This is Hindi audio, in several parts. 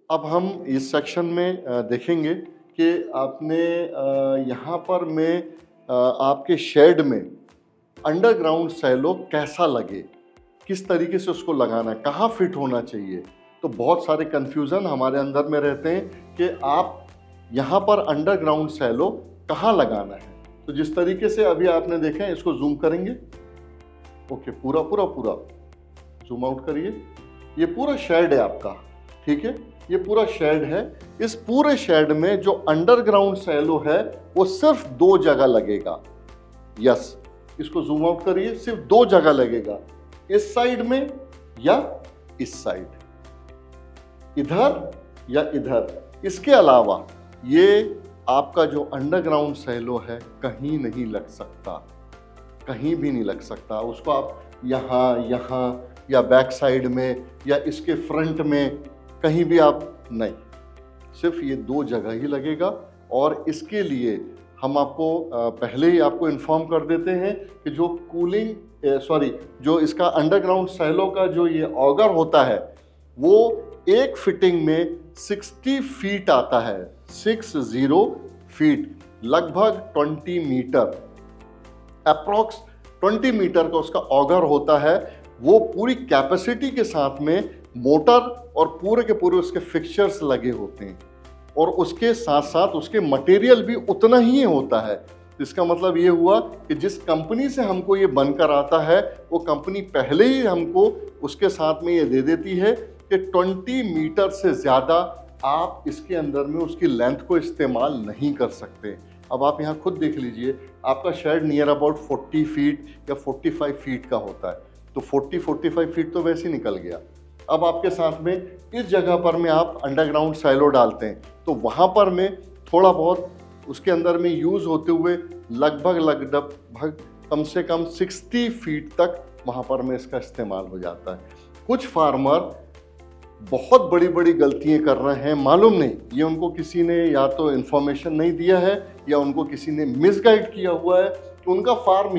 अब हम इस सेक्शन में देखेंगे कि आपने यहाँ पर मैं आपके शेड में अंडरग्राउंड सैलो कैसा लगे, किस तरीके से उसको लगाना है, कहाँ फिट होना चाहिए। तो बहुत सारे कन्फ्यूज़न हमारे अंदर में रहते हैं कि आप यहाँ पर अंडरग्राउंड सैलो कहाँ लगाना है। तो जिस तरीके से अभी आपने देखा है, इसको जूम करेंगे। ओके, पूरा पूरा पूरा जूम आउट करिए। ये पूरा शेड है आपका, ठीक है, ये पूरा शेड है। इस पूरे शेड में जो अंडरग्राउंड सैलो है वो सिर्फ 2 जगह लगेगा। यस, इसको जूम आउट करिए, सिर्फ 2 जगह लगेगा, इस साइड में या इस साइड, इधर या इधर। इसके अलावा ये आपका जो अंडरग्राउंड सैलो है कहीं नहीं लग सकता, कहीं भी नहीं लग सकता। उसको आप यहाँ यहाँ या बैक साइड में या इसके फ्रंट में कहीं भी आप नहीं, सिर्फ ये 2 जगह ही लगेगा। और इसके लिए हम आपको पहले ही आपको इन्फॉर्म कर देते हैं कि जो जो इसका अंडरग्राउंड सैलो का जो ये ऑगर होता है वो एक फिटिंग में 60 फीट आता है, 60 फीट, लगभग 20 मीटर, अप्रॉक्स 20 मीटर का उसका ऑगर होता है। वो पूरी कैपेसिटी के साथ में मोटर और पूरे के पूरे उसके फिक्सचर्स लगे होते हैं और उसके साथ साथ उसके मटेरियल भी उतना ही होता है। इसका मतलब ये हुआ कि जिस कंपनी से हमको ये बनकर आता है वो कंपनी पहले ही हमको उसके साथ में ये दे देती है कि 20 मीटर से ज़्यादा आप इसके अंदर में उसकी लेंथ को इस्तेमाल नहीं कर सकते। अब आप यहाँ खुद देख लीजिए, आपका शेड नियर अबाउट 40 फीट या 45 फीट का होता है, तो 40-45 फीट तो वैसे ही निकल गया। अब आपके साथ में इस जगह पर में आप अंडरग्राउंड सैलो डालते हैं तो वहाँ पर में थोड़ा बहुत उसके अंदर में यूज़ होते हुए लगभग कम से कम 60 फीट तक वहाँ पर में इसका इस्तेमाल हो जाता है। कुछ फार्मर बहुत बड़ी बड़ी गलतियाँ कर रहे हैं, मालूम नहीं ये उनको किसी ने या तो इन्फॉर्मेशन नहीं दिया है या उनको किसी ने मिसगाइड किया हुआ है कि उनका फार्म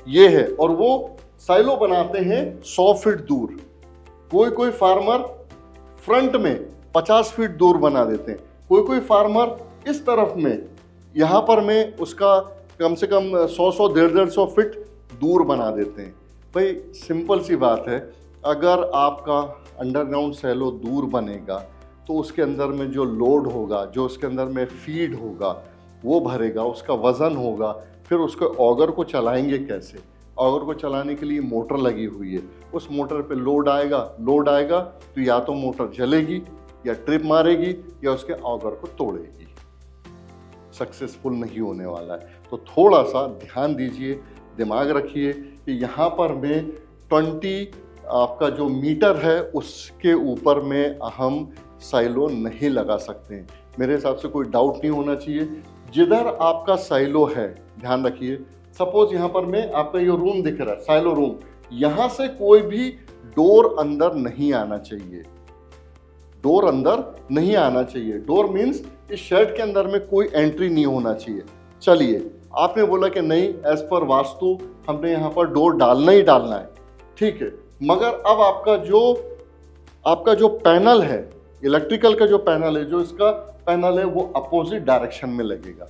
ये है और वो साइलो बनाते हैं 100 फीट दूर। कोई फार्मर फ्रंट में 50 फीट दूर बना देते हैं, कोई फार्मर इस तरफ में यहाँ पर में उसका कम से कम 100-150 फीट दूर बना देते हैं। भाई सिंपल सी बात है, अगर आपका अंडरग्राउंड सैलो दूर बनेगा तो उसके अंदर में जो लोड होगा, जो उसके अंदर में फीड होगा वो भरेगा, उसका वज़न होगा, फिर उसको ऑगर को चलाएंगे कैसे। ऑगर को चलाने के लिए मोटर लगी हुई है, उस मोटर पे लोड आएगा तो या तो मोटर जलेगी या ट्रिप मारेगी या उसके ऑगर को तोड़ेगी, सक्सेसफुल नहीं होने वाला है। तो थोड़ा सा ध्यान दीजिए, दिमाग रखिए कि यहाँ पर में 20 आपका जो मीटर है उसके ऊपर में हम साइलो नहीं लगा सकते हैं। मेरे हिसाब से कोई डाउट नहीं होना चाहिए। जिधर आपका साइलो है, ध्यान रखिए, सपोज यहाँ पर में आपका ये रूम दिख रहा है, साइलो रूम, यहाँ से कोई भी डोर अंदर नहीं आना चाहिए, डोर अंदर नहीं आना चाहिए। डोर मीन्स इस शेड के अंदर में कोई एंट्री नहीं होना चाहिए। चलिए, आपने बोला कि नहीं एज पर वास्तु हमने यहाँ पर डोर डालना ही डालना है, ठीक है, मगर अब आपका जो पैनल है, इलेक्ट्रिकल का जो पैनल है, जो इसका पैनल है वो अपोजिट डायरेक्शन में लगेगा।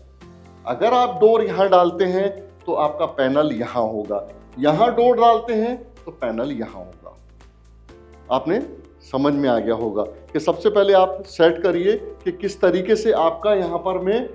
अगर आप डोर यहाँ डालते हैं तो आपका पैनल यहाँ होगा, यहाँ डोर डालते हैं तो पैनल यहाँ होगा। आपने समझ में आ गया होगा कि सबसे पहले आप सेट करिए कि किस तरीके से आपका यहाँ पर में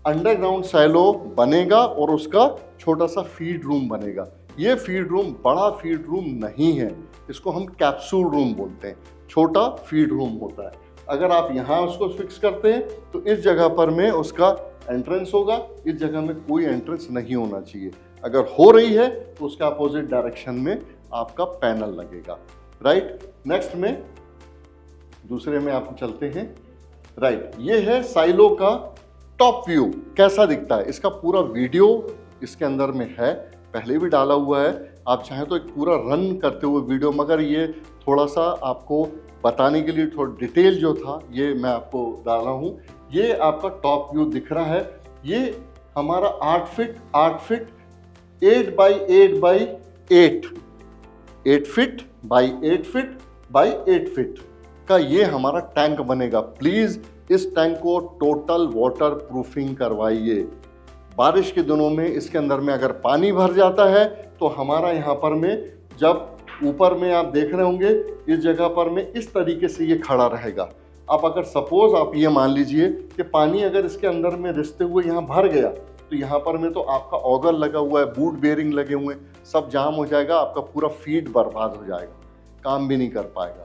अंडरग्राउंड सैलो बनेगा और उसका छोटा सा फीड रूम बनेगा। ये फीड रूम बड़ा फीड रूम नहीं है, इसको हम कैप्सूल रूम बोलते हैं, छोटा फीड रूम होता है। अगर आप यहाँ उसको फिक्स करते हैं तो इस जगह पर में उसका एंट्रेंस होगा, इस जगह में कोई एंट्रेंस नहीं होना चाहिए। अगर हो रही है तो उसके अपोजिट डायरेक्शन में आपका पैनल लगेगा। राइट, नेक्स्ट में दूसरे में आप चलते हैं। राइट, ये है साइलो का टॉप व्यू, कैसा दिखता है। इसका पूरा वीडियो इसके अंदर में है, पहले भी डाला हुआ है। आप चाहें तो एक पूरा रन करते हुए वीडियो, मगर ये थोड़ा सा आपको बताने के लिए थोड़ा डिटेल जो था ये मैं आपको डाला हूँ। ये आपका टॉप व्यू दिख रहा है। ये हमारा 8 feet 8 feet 8 by 8 by 8 8 feet by 8 feet by 8 feet का ये हमारा टैंक बनेगा। प्लीज़ इस टैंक को टोटल वाटर प्रूफिंग करवाइए। बारिश के दिनों में इसके अंदर में अगर पानी भर जाता है तो हमारा यहाँ पर में जब ऊपर में आप देख रहे होंगे इस जगह पर में इस तरीके से ये खड़ा रहेगा। आप अगर सपोज आप ये मान लीजिए कि पानी अगर इसके अंदर में रिसते हुए यहाँ भर गया तो यहाँ पर में तो आपका ऑगर लगा हुआ है, बूट बेरिंग लगे हुए हैं, सब जाम हो जाएगा, आपका पूरा फीड बर्बाद हो जाएगा, काम भी नहीं कर पाएगा।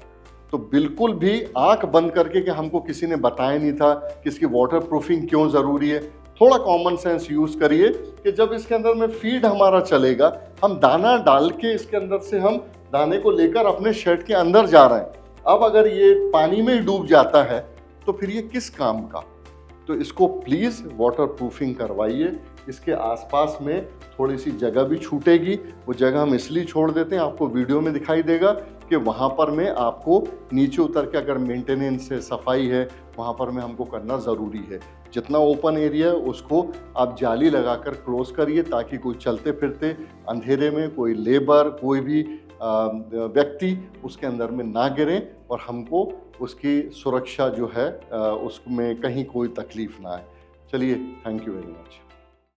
तो बिल्कुल भी आंख बंद करके कि हमको किसी ने बताया नहीं था कि इसकी वाटर प्रूफिंग क्यों ज़रूरी है, थोड़ा कॉमन सेंस यूज़ करिए कि जब इसके अंदर में फीड हमारा चलेगा, हम दाना डाल के इसके अंदर से हम दाने को लेकर अपने शेड के अंदर जा रहे हैं। अब अगर ये पानी में ही डूब जाता है तो फिर ये किस काम का। तो इसको प्लीज़ वाटर प्रूफिंग करवाइए। इसके आसपास में थोड़ी सी जगह भी छूटेगी, वो जगह हम इसलिए छोड़ देते हैं, आपको वीडियो में दिखाई देगा कि वहाँ पर में आपको नीचे उतर के अगर मेंटेनेंस है, सफाई है, वहाँ पर में हमको करना ज़रूरी है। जितना ओपन एरिया है उसको आप जाली लगाकर क्लोज करिए ताकि कोई चलते फिरते अंधेरे में कोई लेबर, कोई भी व्यक्ति उसके अंदर में ना गिरे और हमको उसकी सुरक्षा जो है उसमें कहीं कोई तकलीफ ना आए। चलिए, थैंक यू वेरी मच।